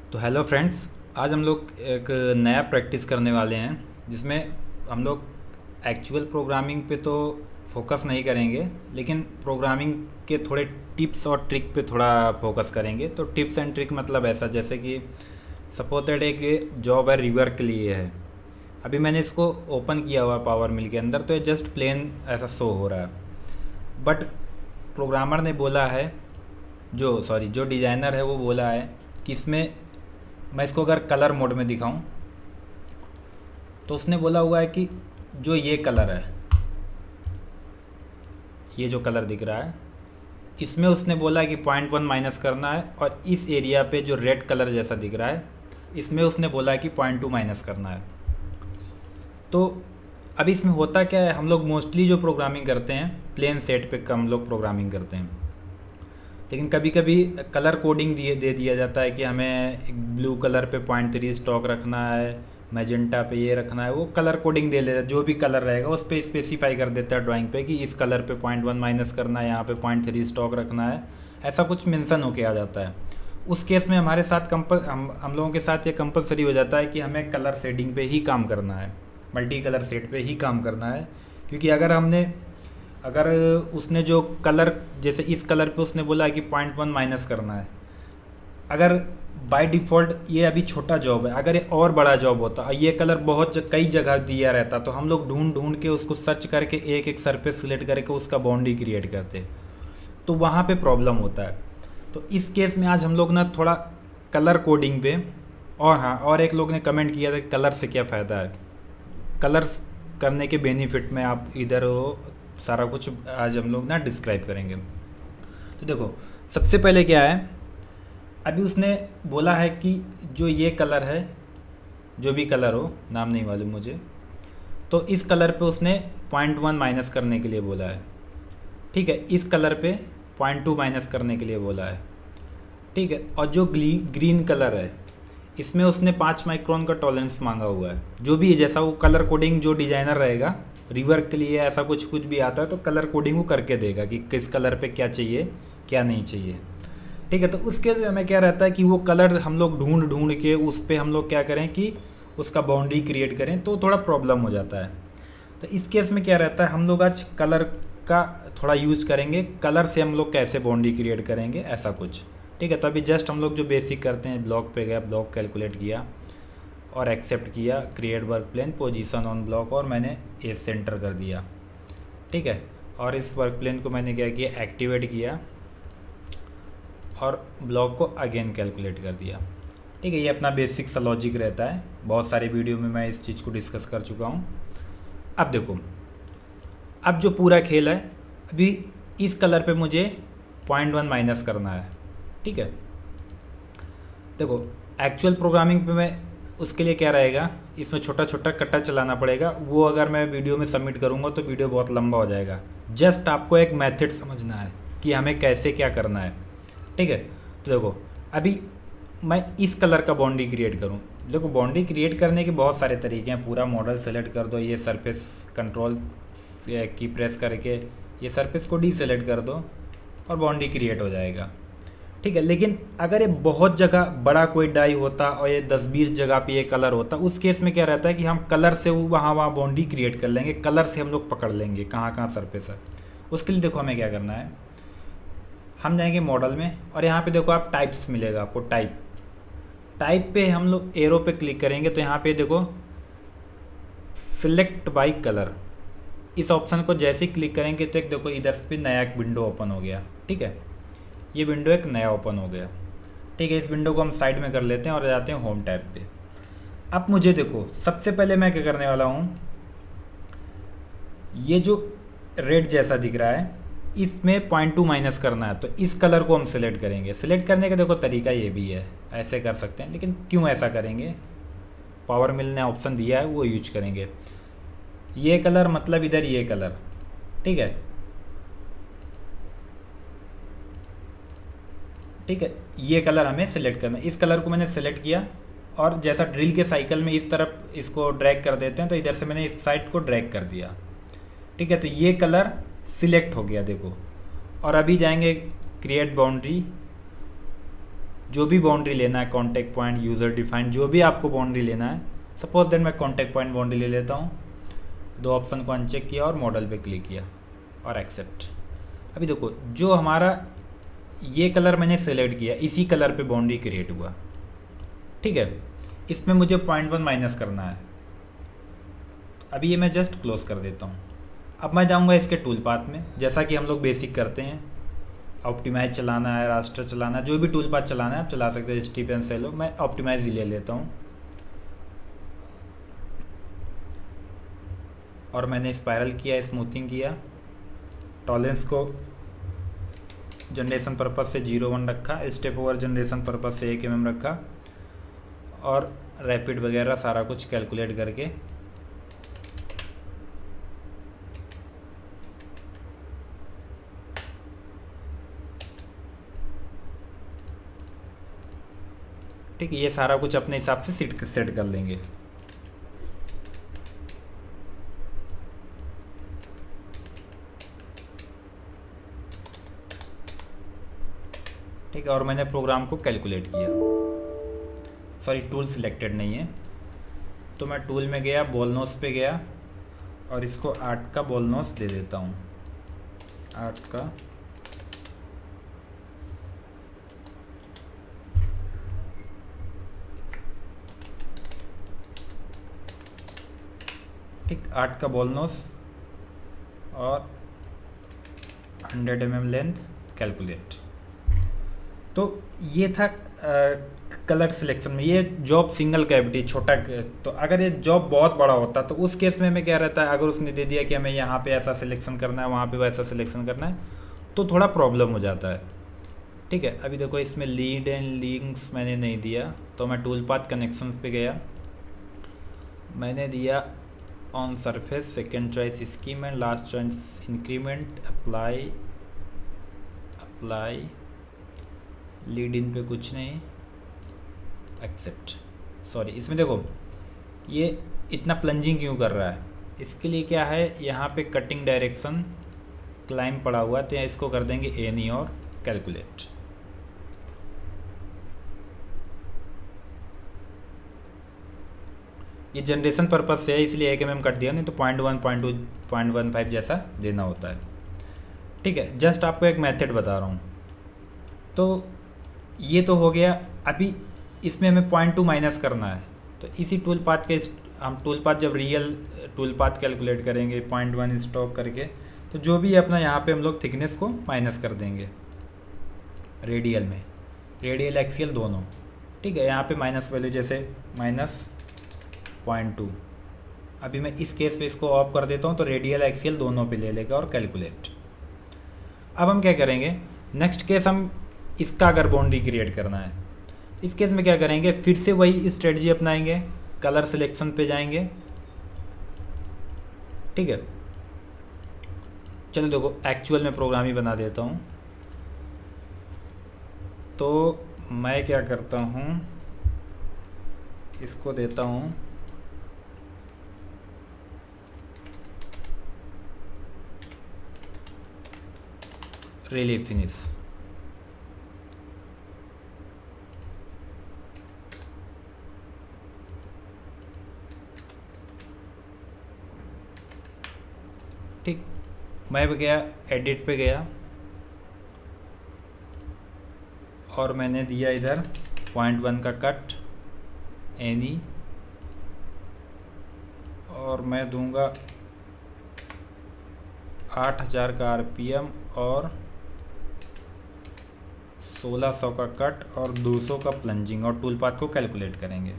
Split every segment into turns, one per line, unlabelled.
तो hello friends, आज हम लोग एक नया प्रैक्टिस करने वाले हैं जिसमें हम लोग एक्चुअल प्रोग्रामिंग पे तो फोकस नहीं करेंगे, लेकिन प्रोग्रामिंग के थोड़े टिप्स और ट्रिक पे थोड़ा फोकस करेंगे। तो टिप्स एंड ट्रिक मतलब ऐसा, जैसे कि सपोज दैट एक जॉब है, रिवर के लिए है। अभी मैंने इसको ओपन किया हुआ पावर मिल के अंदर, तो ये जस्ट प्लेन ऐसा शो हो रहा है। बट प्रोग्रामर ने बोला है, जो डिज़ाइनर है वो बोला है कि इसमें मैं इसको अगर कलर मोड में दिखाऊं, तो उसने बोला हुआ है कि जो ये कलर है, ये जो कलर दिख रहा है, इसमें उसने बोला है कि 0.1 माइनस करना है, और इस एरिया पे जो रेड कलर जैसा दिख रहा है, इसमें उसने बोला है कि 0.2 माइनस करना है। तो अभी इसमें होता क्या है, हम लोग मोस्टली जो प्रोग्रामिंग करते हैं प्लेन सेट पे कम लोग प्रोग्रामिंग करते हैं, लेकिन कभी कभी कलर कोडिंग दे दिया जाता है कि हमें एक ब्लू कलर पे 0.3 स्टॉक रखना है, मैजेंटा पे ये रखना है। वो कलर कोडिंग दे लेता है, जो भी कलर रहेगा उस पर स्पेसिफाई कर देता है ड्राइंग पे कि इस कलर पे 0.1 माइनस करना है, यहाँ पे 0.3 स्टॉक रखना है। ऐसा कुछ मेंशन होके आ जाता है। उस केस में हमारे साथ हम लोगों के साथ ये कंपलसरी हो जाता है कि हमें कलर शेडिंग पे ही काम करना है, मल्टी कलर सेट पे ही काम करना है। क्योंकि अगर उसने जो कलर, जैसे इस कलर पे उसने बोला है कि 0.1 माइनस करना है, अगर बाय डिफ़ॉल्ट ये अभी छोटा जॉब है, अगर ये और बड़ा जॉब होता और ये कलर कई जगह दिया रहता, तो हम लोग ढूंढ ढूंढ के उसको सर्च करके एक एक सरफेस सिलेक्ट करके उसका बाउंड्री क्रिएट करते, तो वहाँ पे प्रॉब्लम होता है। तो इस केस में आज हम लोग ना थोड़ा कलर कोडिंग पे, और हाँ, और एक लोग ने कमेंट किया था कलर से क्या फ़ायदा है, कलर्स करने के बेनिफिट में आप इधर हो, सारा कुछ आज हम लोग ना डिस्क्राइब करेंगे। तो देखो, सबसे पहले क्या है, अभी उसने बोला है कि जो ये कलर है, जो भी कलर हो, नाम नहीं मालूम मुझे, तो इस कलर पे उसने 0.1 माइनस करने के लिए बोला है। ठीक है, इस कलर पे 0.2 माइनस करने के लिए बोला है। ठीक है, और जो ग्रीन कलर है, इसमें उसने 5 माइक्रोन का टॉलरेंस मांगा हुआ है। जो भी है, जैसा वो कलर कोडिंग जो डिज़ाइनर रहेगा, रिवर के लिए ऐसा कुछ भी आता है तो कलर कोडिंग वो करके देगा कि किस कलर पे क्या चाहिए, क्या नहीं चाहिए। ठीक है, तो उसके हमें क्या रहता है कि वो कलर हम लोग ढूंढ ढूंढ के उस पर हम लोग क्या करें कि उसका बाउंड्री क्रिएट करें, तो थोड़ा प्रॉब्लम हो जाता है। तो इस केस में क्या रहता है, हम लोग आज कलर का थोड़ा यूज़ करेंगे, कलर से हम लोग कैसे बाउंड्री क्रिएट करेंगे, ऐसा कुछ। ठीक है, तो अभी जस्ट हम लोग जो बेसिक करते हैं, ब्लॉक पे गया, ब्लॉक कैलकुलेट किया और एक्सेप्ट किया, create work plane, position on block, और मैंने ए सेंटर कर दिया। ठीक है, और इस वर्क प्लेन को मैंने क्या किया, एक्टिवेट किया और ब्लॉक को अगेन कैलकुलेट कर दिया। ठीक है, ये अपना बेसिक सा लॉजिक रहता है, बहुत सारे वीडियो में मैं इस चीज़ को डिस्कस कर चुका हूँ। अब देखो, अब जो पूरा खेल है, अभी इस कलर पे मुझे 0.1 माइनस करना है। ठीक है, देखो एक्चुअल प्रोग्रामिंग पे मैं उसके लिए क्या रहेगा, इसमें छोटा छोटा कट्टा चलाना पड़ेगा। वो अगर मैं वीडियो में सबमिट करूँगा तो वीडियो बहुत लंबा हो जाएगा। जस्ट आपको एक मेथड समझना है कि हमें कैसे क्या करना है। ठीक है, तो देखो, अभी मैं इस कलर का बाउंड्री क्रिएट करूँ। देखो, बाउंड्री क्रिएट करने के बहुत सारे तरीके हैं। पूरा मॉडल सेलेक्ट कर दो, ये सरफेस कंट्रोल की प्रेस करके ये सरफेस को डीसेलेक्ट कर दो और बाउंड्री क्रिएट हो जाएगा। ठीक है, लेकिन अगर ये बहुत जगह बड़ा कोई डाई होता और ये 10-20 जगह पे ये कलर होता, उस केस में क्या रहता है कि हम कलर से वहाँ बाउंड्री क्रिएट कर लेंगे, कलर से हम लोग पकड़ लेंगे कहाँ कहाँ सरफेस है। उसके लिए देखो हमें क्या करना है, हम जाएंगे मॉडल में, और यहाँ पे देखो आप टाइप्स मिलेगा आपको, टाइप पे हम लोग एरो पे क्लिक करेंगे, तो यहाँ पे देखो सिलेक्ट बाय कलर, इस ऑप्शन को जैसे ही क्लिक करेंगे तो एक देखो इधर पे नया एक विंडो ओपन हो गया। ठीक है, ये विंडो एक नया ओपन हो गया। ठीक है, इस विंडो को हम साइड में कर लेते हैं और जाते हैं होम टैब पे। अब मुझे देखो, सबसे पहले मैं क्या करने वाला हूँ, ये जो रेड जैसा दिख रहा है, इसमें 0.2 माइनस करना है, तो इस कलर को हम सिलेक्ट करेंगे। सिलेक्ट करने का देखो तरीका ये भी है, ऐसे कर सकते हैं, लेकिन क्यों ऐसा करेंगे, पावर मिल ने ऑप्शन दिया है वो यूज करेंगे। ये कलर मतलब इधर ये कलर। ठीक है, ठीक है, ये कलर हमें सिलेक्ट करना है। इस कलर को मैंने सिलेक्ट किया, और जैसा ड्रिल के साइकिल में इस तरफ इसको ड्रैग कर देते हैं, तो इधर से मैंने इस साइड को ड्रैग कर दिया। ठीक है, तो ये कलर सिलेक्ट हो गया देखो। और अभी जाएंगे क्रिएट बाउंड्री, जो भी बाउंड्री लेना है, कॉन्टेक्ट पॉइंट, यूज़र डिफाइंड, जो भी आपको बाउंड्री लेना है, सपोज दैट मैं कॉन्टेक्ट पॉइंट बाउंड्री ले लेता हूँ, दो ऑप्शन को अनचेक किया और मॉडल पे क्लिक किया और एक्सेप्ट। अभी देखो जो हमारा ये कलर मैंने सेलेक्ट किया, इसी कलर पे बाउंड्री क्रिएट हुआ, ठीक है। इसमें मुझे 0.1 माइनस करना है। अभी ये मैं जस्ट क्लोज कर देता हूँ। अब मैं जाऊँगा इसके टूल पाथ में, जैसा कि हम लोग बेसिक करते हैं, ऑप्टिमाइज चलाना है, रास्टर चलाना है, जो भी टूल पाथ चलाना है आप चला सकते हो, स्ट्रिप एंड सेलो। मैं ऑप्टिमाइज ही ले लेता हूँ और मैंने स्पाइरल किया, स्मूथिंग किया, टॉलरेंस को जनरेशन पर्पज़ से 0.1 रखा, स्टेप ओवर जनरेशन पर्पज़ से 1 mm रखा और रैपिड वगैरह सारा कुछ कैलकुलेट करके ठीक है, ये सारा कुछ अपने हिसाब से सेट कर लेंगे। ठीक है, और मैंने प्रोग्राम को कैलकुलेट किया, सॉरी टूल सिलेक्टेड नहीं है, तो मैं टूल में गया, बॉल नोस पे गया और इसको 8 का बॉल नोस दे देता हूँ, 8 का। ठीक, 8 का बॉल नोस और 100 mm लेंथ कैलकुलेट। तो ये था कलर सिलेक्शन में। ये जॉब सिंगल कैविटी छोटा, तो अगर ये जॉब बहुत बड़ा होता तो उस केस में हमें क्या रहता है, अगर उसने दे दिया कि हमें यहाँ पे ऐसा सिलेक्शन करना है, वहाँ पे वैसा सिलेक्शन करना है, तो थोड़ा प्रॉब्लम हो जाता है। ठीक है, अभी देखो इसमें लीड एंड लिंक्स मैंने नहीं दिया, तो मैं टूल पाथ कनेक्शंस पे गया, मैंने दिया on surface, second choice scheme and last choice increment, apply, lead in पे कुछ नहीं, एक्सेप्ट। सॉरी, इसमें देखो ये इतना प्लंजिंग क्यों कर रहा है, इसके लिए क्या है, यहाँ पे कटिंग डायरेक्शन क्लाइम पड़ा हुआ है, तो यहाँ इसको कर देंगे एनी और कैलकुलेट। ये जनरेशन पर्पज से है, इसलिए 1 mm कट दिया, नहीं तो 0.1, 0.2, 0.15 जैसा देना होता है। ठीक है, जस्ट आपको एक मेथड बता रहा हूँ। तो ये तो हो गया। अभी इसमें हमें 0.2 माइनस करना है, तो इसी टूल पाथ के हम टूल पाथ जब रियल टूल पाथ कैलकुलेट करेंगे 0.1 स्टॉक करके, तो जो भी अपना यहाँ पे हम लोग थिकनेस को माइनस कर देंगे रेडियल में, रेडियल एक्सियल दोनों। ठीक है, यहाँ पे माइनस वैल्यू जैसे -0.2, अभी मैं इस केस पे इसको ऑफ कर देता हूँ, तो रेडियल एक्सियल दोनों पे ले लेगा और कैलकुलेट। अब हम क्या करेंगे, नेक्स्ट केस हम इसका अगर बाउंड्री क्रिएट करना है, इस केस में क्या करेंगे, फिर से वही स्ट्रेटजी अपनाएंगे, कलर सिलेक्शन पे जाएंगे। ठीक है, चलो देखो एक्चुअल में प्रोग्राम ही बना देता हूँ। तो मैं क्या करता हूँ, इसको देता हूँ रिलीफ फिनिश। ठीक, मैं भी गया एडिट पे गया और मैंने दिया इधर 0.1 का कट एनी, और मैं दूंगा 8000 का RPM और 1600 का कट और 200 का प्लंजिंग, और टूल पाथ को कैलकुलेट करेंगे।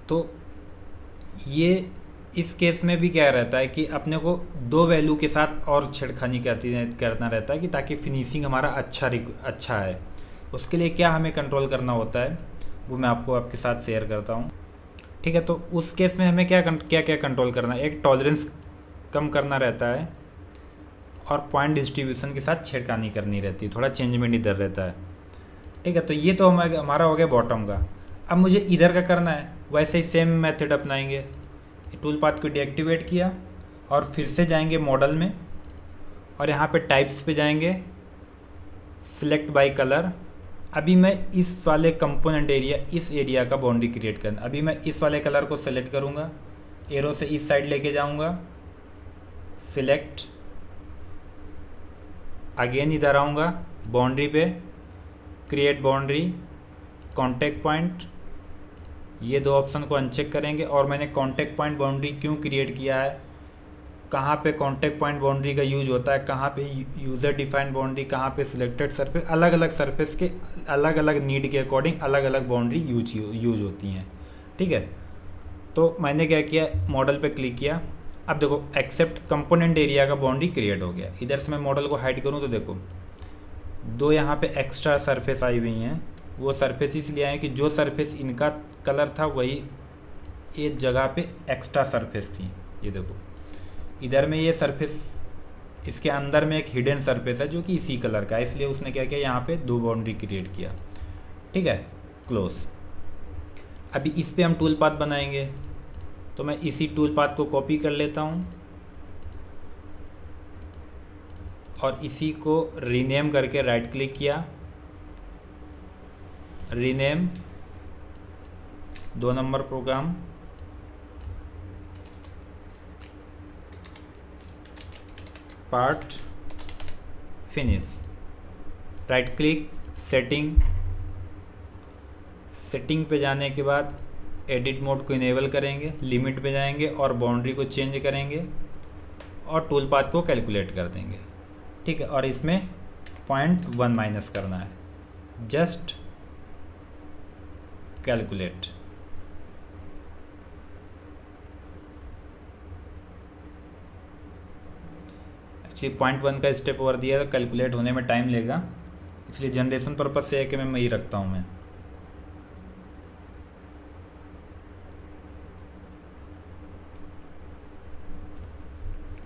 तो ये इस केस में भी क्या रहता है कि अपने को 2 वैल्यू के साथ और छेड़खानी करना रहता है कि ताकि फिनिशिंग हमारा अच्छा है। उसके लिए क्या हमें कंट्रोल करना होता है वो मैं आपको आपके साथ शेयर करता हूँ। ठीक है, तो उस केस में हमें क्या क्या कंट्रोल करना है, एक टॉलरेंस कम करना रहता है और पॉइंट डिस्ट्रीब्यूशन के साथ छेड़खानी करनी रहती है, थोड़ा चेंजमेंट इधर रहता है। ठीक है, तो ये तो हमारा हो गया बॉटम का। अब मुझे इधर का करना है, वैसे ही सेम मेथड अपनाएंगे, टूल पाथ को डीएक्टिवेट किया और फिर से जाएंगे मॉडल में, और यहाँ पे टाइप्स पे जाएंगे, सिलेक्ट बाय कलर। अभी मैं इस वाले कंपोनेंट एरिया, इस एरिया का बाउंड्री क्रिएट करना। अभी मैं इस वाले कलर को सेलेक्ट करूँगा, एरो से इस साइड लेके जाऊँगा, सिलेक्ट, अगेन इधर आऊँगा बाउंड्री पे, क्रिएट बाउंड्री, कॉन्टेक्ट पॉइंट, ये दो ऑप्शन को अनचेक करेंगे। और मैंने कॉन्टेक्ट पॉइंट बाउंड्री क्यों क्रिएट किया है, कहाँ पे कॉन्टेक्ट पॉइंट बाउंड्री का यूज होता है, कहाँ पे यूज़र डिफाइंड बाउंड्री, कहाँ पे सिलेक्टेड सरफेस, अलग अलग सरफेस के अलग अलग नीड के अकॉर्डिंग अलग अलग बाउंड्री यूज होती हैं। ठीक है, तो मैंने क्या किया, मॉडल पे क्लिक किया। अब देखो एक्सेप्ट कंपोनेंट एरिया का बाउंड्री क्रिएट हो गया। इधर से मैं मॉडल को हाइड करूँ तो देखो दो यहाँ पे एक्स्ट्रा सरफेस आई हुई हैं। वो सरफेस इसलिए आए कि जो सरफेस इनका कलर था वही एक जगह पे एक्स्ट्रा सरफेस थी। ये देखो इधर में ये सरफेस, इसके अंदर में एक हिडन सरफेस है जो कि इसी कलर का है, इसलिए उसने क्या किया, यहाँ पे दो बाउंड्री क्रिएट किया। ठीक है, क्लोज। अभी इस पे हम टूल पाथ बनाएंगे, तो मैं इसी टूल पाथ को कॉपी कर लेता हूँ और इसी को रीनेम करके राइट क्लिक किया, rename 2 number program, part, finish, right click, setting, setting पे जाने के बाद एडिट मोड को इनेबल करेंगे, लिमिट पे जाएंगे और बाउंड्री को चेंज करेंगे और टूल पाथ को कैलकुलेट कर देंगे। ठीक है, और इसमें 0.1 माइनस करना है, जस्ट कैलकुलेट। एक्चुअली 0.1 का स्टेप ओवर दिया तो कैलकुलेट होने में टाइम लेगा, इसलिए जनरेशन पर्पज से है कि मैं वही रखता हूँ मैं।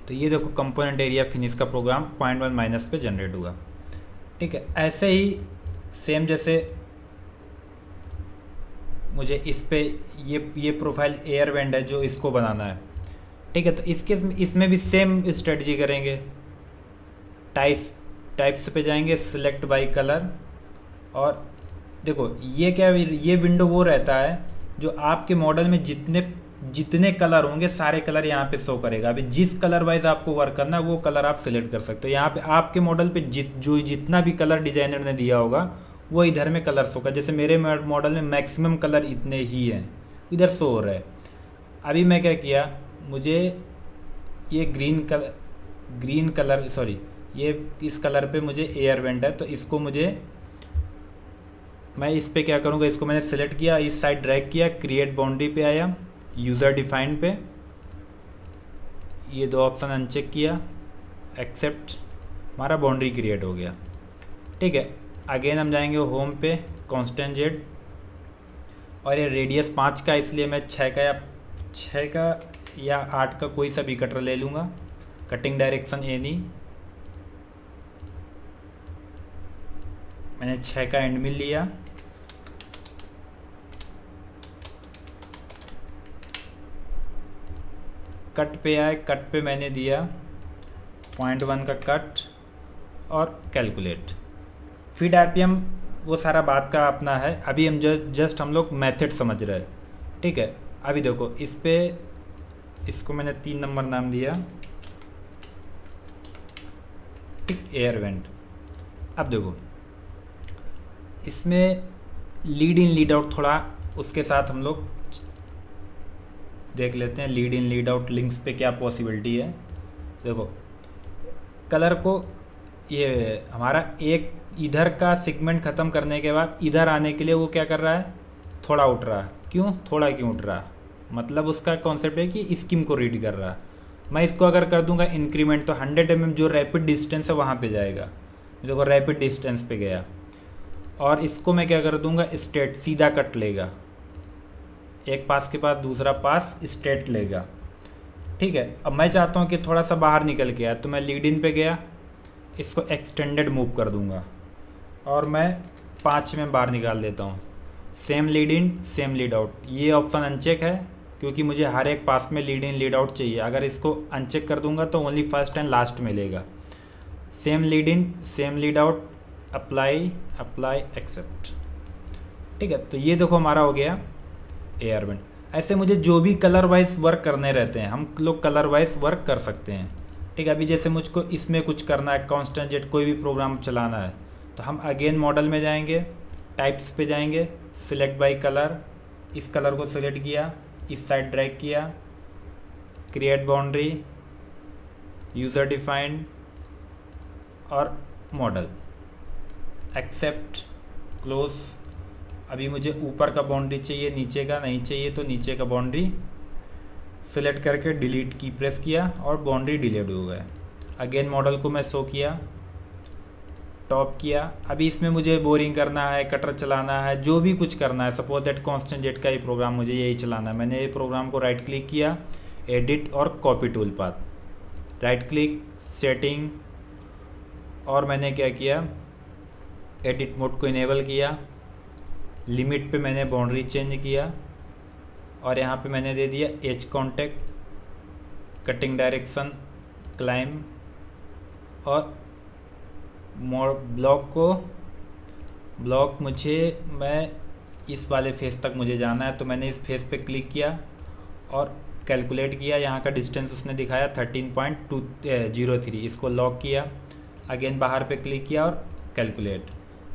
तो ये देखो कंपोनेंट एरिया फिनिश का प्रोग्राम 0.1 माइनस पे जनरेट हुआ। ठीक है, ऐसे ही सेम जैसे मुझे इस पे ये प्रोफाइल एयर वेंट है जो इसको बनाना है। ठीक है, तो इसमें भी सेम स्ट्रेटजी करेंगे। टाइप्स पे जाएंगे, सिलेक्ट बाय कलर, और देखो ये क्या, ये विंडो वो रहता है जो आपके मॉडल में जितने कलर होंगे सारे कलर यहाँ पे शो करेगा। अभी जिस कलर वाइज आपको वर्क करना है वो कलर आप सिलेक्ट कर सकते हो। यहाँ पे आपके मॉडल पे जितना भी कलर डिजाइनर ने दिया होगा वो इधर में कलर शो कर। जैसे मेरे मॉडल में मैक्सिमम कलर इतने ही हैं, इधर शो हो रहा है। अभी मैं क्या किया, मुझे ये ग्रीन कलर सॉरी ये इस कलर पे मुझे एयर वेंट है, तो इसको मैं इस पे क्या करूँगा, इसको मैंने सेलेक्ट किया, इस साइड ड्रैग किया, क्रिएट बाउंड्री पे आया, यूज़र डिफाइंड पे ये दो ऑप्शन अनचेक किया, एक्सेप्ट, हमारा बाउंड्री क्रिएट हो गया। ठीक है, अगेन हम जाएंगे होम पे, कांस्टेंट जेड, और ये रेडियस 5 का, इसलिए मैं 6 का या 8 का कोई सा भी कटर ले लूँगा। कटिंग डायरेक्शन एनी, मैंने 6 का एंड मिल लिया। कट पे आए, कट पे मैंने दिया 0.1 का कट और कैलकुलेट। फीड आरपीएम वो सारा बात का अपना है, अभी हम जस्ट हम लोग मेथड समझ रहे हैं। ठीक है, अभी देखो इस पे इसको मैंने 3 नंबर नाम दिया, ठीक, एयर वेंट। अब देखो इसमें लीड इन लीड आउट थोड़ा उसके साथ हम लोग देख लेते हैं। Lead in lead out links पे क्या पॉसिबिलिटी है। देखो कलर को ये हमारा एक इधर का सेगमेंट ख़त्म करने के बाद इधर आने के लिए वो क्या कर रहा है, थोड़ा उठ रहा है। थोड़ा क्यों उठ रहा है, मतलब उसका कॉन्सेप्ट है कि स्कीम को रीड कर रहा है। मैं इसको अगर कर दूंगा इंक्रीमेंट तो 100 mm जो रैपिड डिस्टेंस है वहाँ पे जाएगा। देखो रैपिड डिस्टेंस पे गया, और इसको मैं क्या कर दूंगा, स्ट्रेट सीधा कट लेगा, एक पास के पास दूसरा पास स्ट्रेट लेगा। ठीक है, अब मैं चाहता हूँ कि थोड़ा सा बाहर निकल के आया, तो मैं लीड इन पे गया, इसको एक्सटेंडेड मूव कर दूंगा और मैं 5 में बाहर निकाल देता हूँ। Same lead in same lead out, ये ऑप्शन अनचेक है क्योंकि मुझे हर एक पास में लीड इन लीड आउट चाहिए। अगर इसको अनचेक कर दूंगा तो ओनली फर्स्ट एंड लास्ट में लेगा। Same lead in, same lead out, apply, apply, accept. ठीक है, तो ये देखो हमारा हो गया एयर बैंड। ऐसे मुझे जो भी कलर वाइज वर्क करने रहते हैं हम लोग कलर वाइज वर्क कर सकते हैं। ठीक है, अभी जैसे मुझको इसमें कुछ करना है, कांस्टेंट जेट कोई भी प्रोग्राम चलाना है, तो हम अगेन मॉडल में जाएंगे, टाइप्स पे जाएंगे, सिलेक्ट बाय कलर, इस कलर को सिलेक्ट किया, इस साइड ड्रैग किया, क्रिएट बाउंड्री, यूज़र डिफाइंड और मॉडल, एक्सेप्ट, क्लोज। अभी मुझे ऊपर का बाउंड्री चाहिए, नीचे का नहीं चाहिए, तो नीचे का बाउंड्री सिलेक्ट करके डिलीट की प्रेस किया और बाउंड्री डिलीट हो गया। अगेन मॉडल को मैं शो किया, टॉप किया। अभी इसमें मुझे बोरिंग करना है, कटर चलाना है, जो भी कुछ करना है, सपोज दैट कांस्टेंट जेट का ही प्रोग्राम मुझे यही चलाना है। मैंने ये प्रोग्राम को राइट क्लिक किया, एडिट और copy tool path, right click, setting, और मैंने क्या किया, एडिट मोड को इनेबल किया, लिमिट पे मैंने बाउंड्री चेंज किया और यहाँ पे मैंने दे दिया edge contact, cutting direction, climb, और ब्लॉक मुझे मैं इस वाले फेस तक मुझे जाना है, तो मैंने इस फेस पे क्लिक किया और कैलकुलेट किया। यहाँ का डिस्टेंस उसने दिखाया 13.203, इसको लॉक किया, अगेन बाहर पे क्लिक किया और कैलकुलेट।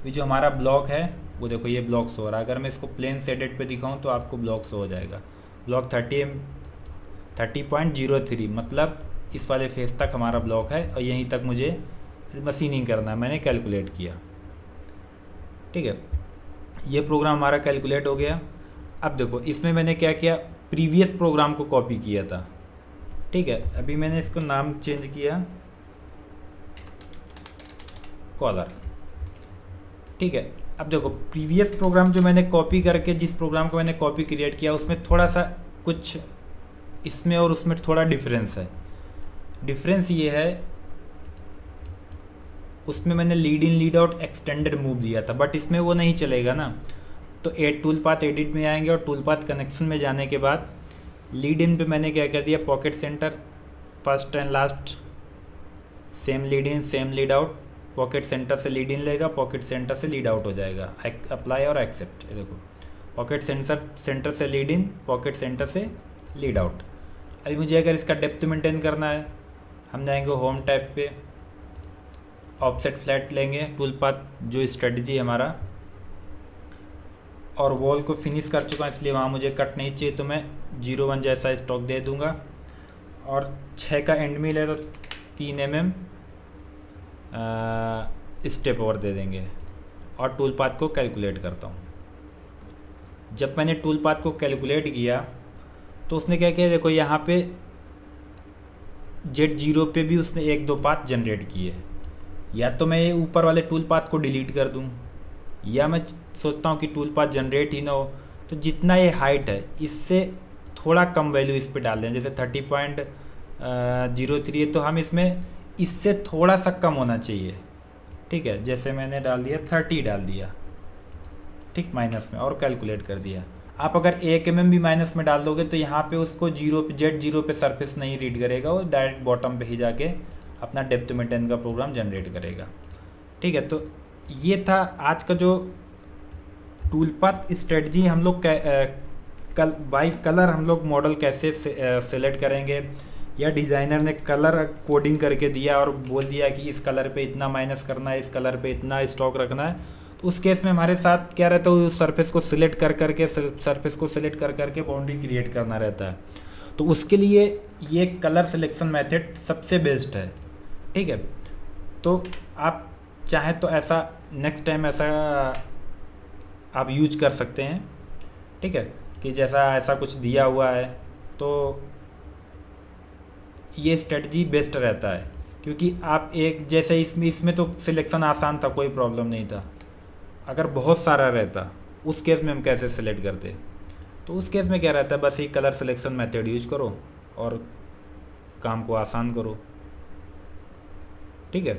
ये जो हमारा ब्लॉक है वो देखो ये ब्लॉक शो हो रहा है। अगर मैं इसको प्लेन सेडेड पे दिखाऊं तो आपको ब्लॉक शो हो जाएगा। ब्लॉक 30.03 मतलब इस वाले फेस तक हमारा ब्लॉक है और यहीं तक मुझे मशीनिंग करना है। मैंने कैलकुलेट किया, ठीक है, ये प्रोग्राम हमारा कैलकुलेट हो गया। अब देखो इसमें मैंने क्या किया, प्रीवियस प्रोग्राम को कॉपी किया था। ठीक है, अभी मैंने इसको नाम चेंज किया कॉलर। ठीक है, अब देखो प्रीवियस प्रोग्राम जो मैंने कॉपी करके, जिस प्रोग्राम को मैंने कॉपी क्रिएट किया उसमें थोड़ा सा कुछ इसमें और उसमें थोड़ा डिफरेंस है। डिफरेंस ये है, उसमें मैंने lead in lead out extended move दिया था, बट इसमें वो नहीं चलेगा ना। तो एड टूल पाथ एडिट में आएंगे और टूल पाथ कनेक्शन में जाने के बाद लीड इन पे मैंने क्या कर दिया, pocket centre, first and last, same lead in same lead out, pocket centre से लीड इन लेगा, पॉकेट सेंटर से लीड आउट हो जाएगा, अप्लाई और एक्सेप्ट। देखो पॉकेट सेंटर से लीड इन, पॉकेट सेंटर से लीड आउट। अभी मुझे अगर इसका डेप्थ मेंटेन करना है, हम जाएंगे होम टैब पे, ऑफसेट फ्लैट लेंगे, टूल पाथ जो स्ट्रेटजी हमारा, और वॉल को फिनिश कर चुका इसलिए वहाँ मुझे कट नहीं चाहिए, तो मैं 0.1 जैसा स्टॉक दे दूंगा और 6 का एंड मिल है तो 3 mm स्टेप और दे देंगे और टूल पाथ को कैलकुलेट करता हूँ। जब मैंने टूल पाथ को कैलकुलेट किया तो उसने क्या किया, देखो यहाँ पे Z0 पे भी उसने 1-2 पाथ जनरेट किए। या तो मैं ये ऊपर वाले टूल पाथ को डिलीट कर दूँ, या मैं सोचता हूँ कि टूल पाथ जनरेट ही ना हो, तो जितना ये हाइट है इससे थोड़ा कम वैल्यू इस पे डाल दें। जैसे 30.03 है तो हम इसमें इससे थोड़ा सा कम होना चाहिए। ठीक है, जैसे मैंने डाल दिया 30 डाल दिया, ठीक, माइनस में, और कैलकुलेट कर दिया। आप अगर 1 mm भी माइनस में डाल दोगे तो यहाँ पे उसको Z0 पे सरफेस नहीं रीड करेगा, वो डायरेक्ट बॉटम पे ही जाके अपना डेप्थ मेंटेन का प्रोग्राम जनरेट करेगा। ठीक है, तो ये था आज का जो टूल पाथ स्ट्रेटजी। हम लोग बाई कलर हम लोग मॉडल कैसे सेलेक्ट करेंगे, या डिज़ाइनर ने कलर कोडिंग करके दिया और बोल दिया कि इस कलर पे इतना माइनस करना है, इस कलर पे इतना स्टॉक रखना है, तो उस केस में हमारे साथ क्या रहता है, उस सरफेस को सिलेक्ट कर करके बाउंड्री क्रिएट करना रहता है। तो उसके लिए ये कलर सिलेक्शन मेथड सबसे बेस्ट है। ठीक है, तो आप चाहें तो ऐसा नेक्स्ट टाइम ऐसा आप यूज कर सकते हैं। ठीक है, कि जैसा ऐसा कुछ दिया हुआ है तो ये स्ट्रेटजी बेस्ट रहता है, क्योंकि आप एक जैसे इसमें तो सिलेक्शन आसान था, कोई प्रॉब्लम नहीं था। अगर बहुत सारा रहता उस केस में हम कैसे सिलेक्ट करते, तो उस केस में क्या रहता है, बस ये कलर सिलेक्शन मेथड यूज करो और काम को आसान करो। ठीक है।